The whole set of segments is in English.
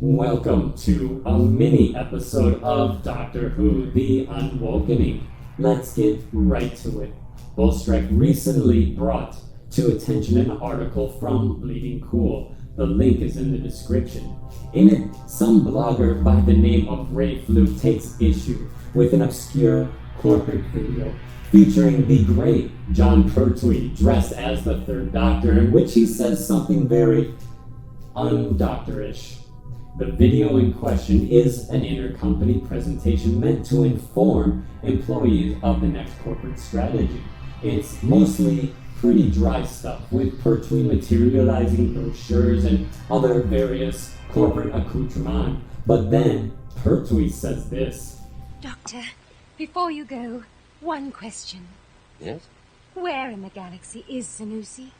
Welcome to a mini episode of Doctor Who, The Unwokening. Let's get right to it. Bowlestrek recently brought to attention an article from Bleeding Cool. The link is in the description. In it, some blogger by the name of Ray Fluke takes issue with an obscure corporate video featuring the great John Pertwee dressed as the Third Doctor, in which he says something very undoctorish. The video in question is an intercompany presentation meant to inform employees of the next corporate strategy. It's mostly pretty dry stuff, with Pertwee materializing brochures and other various corporate accoutrements. But then Pertwee says this. Doctor, before you go, one question. Yes? Where in the galaxy is Sanusi?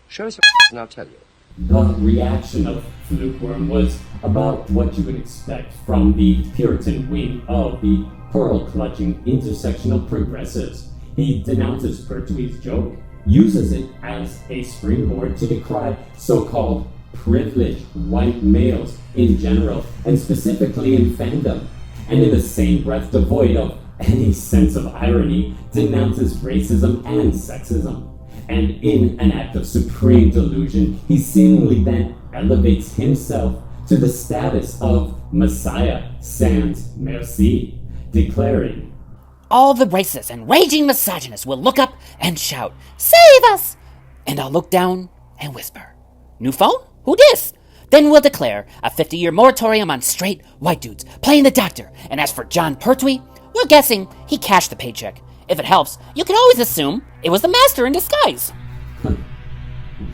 Show us and I'll tell you. The reaction of Flukeworm was about what you would expect from the Puritan wing of the pearl-clutching intersectional progressives. He denounces Pertwee's joke, uses it as a springboard to decry so-called privileged white males in general, and specifically in fandom, and in the same breath, devoid of any sense of irony, denounces racism and sexism. And in an act of supreme delusion, he seemingly then elevates himself to the status of Messiah sans merci, declaring, "All the racist and raging misogynists will look up and shout, 'Save us!' And I'll look down and whisper, 'New phone? Who dis?' Then we'll declare a 50-year moratorium on straight white dudes playing the Doctor. And as for John Pertwee, we're guessing he cashed the paycheck. If it helps, you can always assume it was the Master in disguise."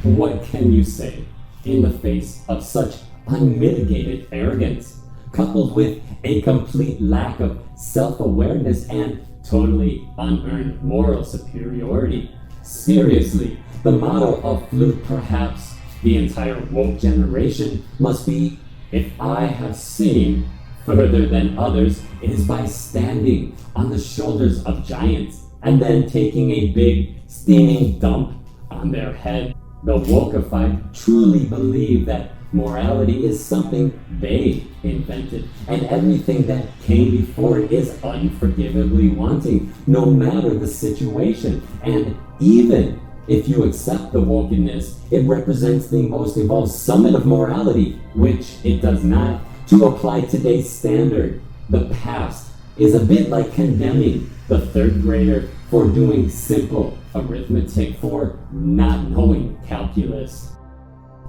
What can you say in the face of such unmitigated arrogance, coupled with a complete lack of self-awareness and totally unearned moral superiority? Seriously, the motto of Fluke, perhaps the entire woke generation, must be, if I have seen further than others, it is by standing on the shoulders of giants and then taking a big, steaming dump on their head. The wokeified truly believe that morality is something they invented, and everything that came before it is unforgivably wanting, no matter the situation. And even if you accept the wokenness, it represents the most evolved summit of morality, which it does not. To apply today's standard, the past is a bit like condemning the third grader for doing simple arithmetic, for not knowing calculus.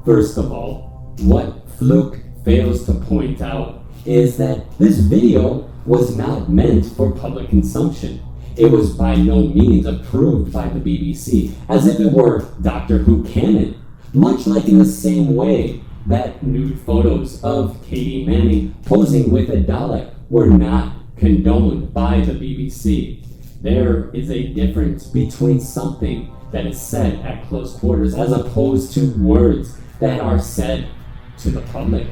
First of all, what Fluke fails to point out is that this video was not meant for public consumption. It was by no means approved by the BBC, as if it were Doctor Who canon, much like in the same way that nude photos of Katie Manning posing with a Dalek were not condoned by the BBC. There is a difference between something that is said at close quarters as opposed to words that are said to the public.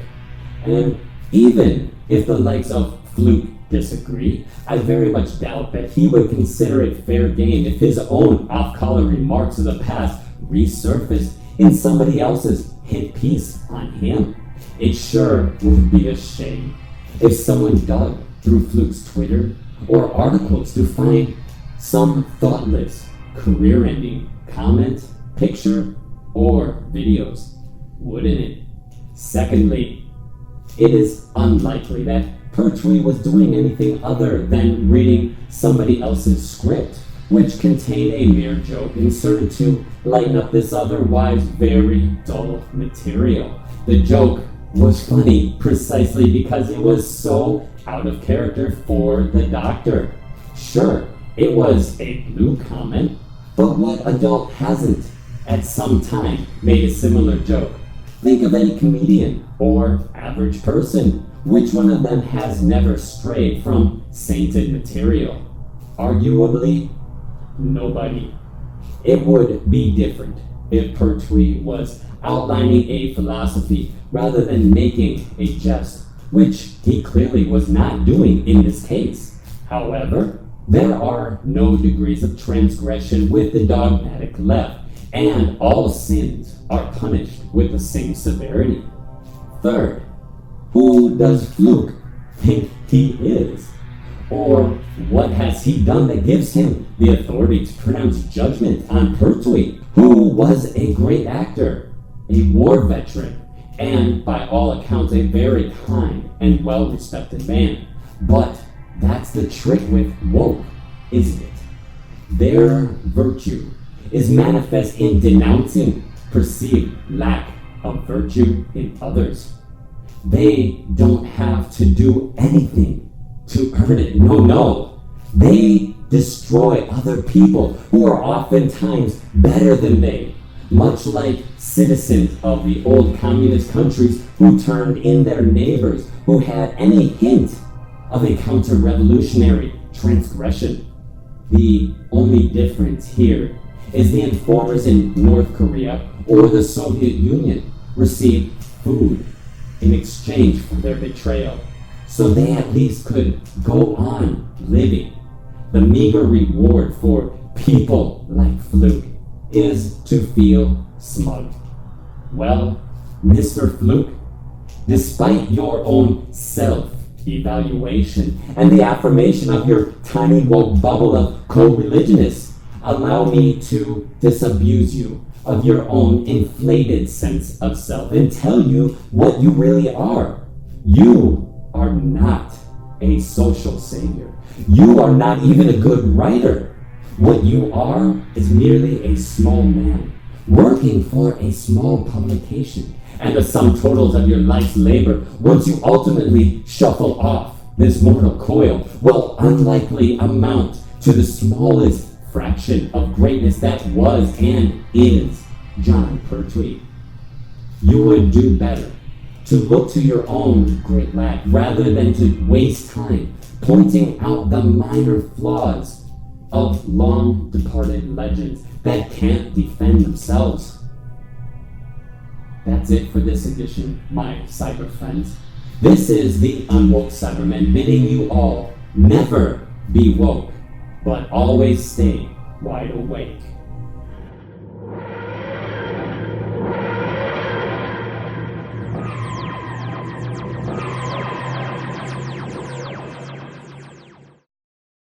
And even if the likes of Fluke disagree, I very much doubt that he would consider it fair game if his own off-color remarks of the past resurfaced in somebody else's hit piece on him. It sure would be a shame if someone dug through Fluke's Twitter or articles to find some thoughtless, career-ending comment, picture, or videos, wouldn't it? Secondly, it is unlikely that Pertwee was doing anything other than reading somebody else's script, which contained a mere joke inserted to lighten up this otherwise very dull material. The joke was funny precisely because it was so out of character for the Doctor. Sure, it was a blue comment, but what adult hasn't at some time made a similar joke? Think of any comedian or average person. Which one of them has never strayed from sainted material? Arguably, nobody. It would be different if Pertwee was outlining a philosophy rather than making a jest, which he clearly was not doing in this case. However, there are no degrees of transgression with the dogmatic left, and all sins are punished with the same severity. Third, who does Fluke think he is? Or what has he done that gives him the authority to pronounce judgment on Pertwee, who was a great actor, a war veteran, and by all accounts a very kind and well-respected man? But that's the trick with woke, isn't it? Their virtue is manifest in denouncing perceived lack of virtue in others. They don't have to do anything to earn it. No. They destroy other people who are oftentimes better than they, much like citizens of the old communist countries who turned in their neighbors who had any hint of a counter-revolutionary transgression. The only difference here is the informers in North Korea or the Soviet Union received food in exchange for their betrayal, so they at least could go on living. The meager reward for people like Fluke is to feel smug. Well, Mr. Fluke, despite your own self-evaluation and the affirmation of your tiny woke bubble of co-religionists, allow me to disabuse you of your own inflated sense of self and tell you what you really are. You are not a social savior. You are not even a good writer. What you are is merely a small man working for a small publication, and the sum totals of your life's labor, once you ultimately shuffle off this mortal coil, will unlikely amount to the smallest fraction of greatness that was and is John Pertwee. You would do better to look to your own great lack rather than to waste time pointing out the minor flaws of long departed legends that can't defend themselves. That's it for this edition, my cyber friends. This is the Unwoke Cybermen bidding you all never be woke, but always stay wide awake.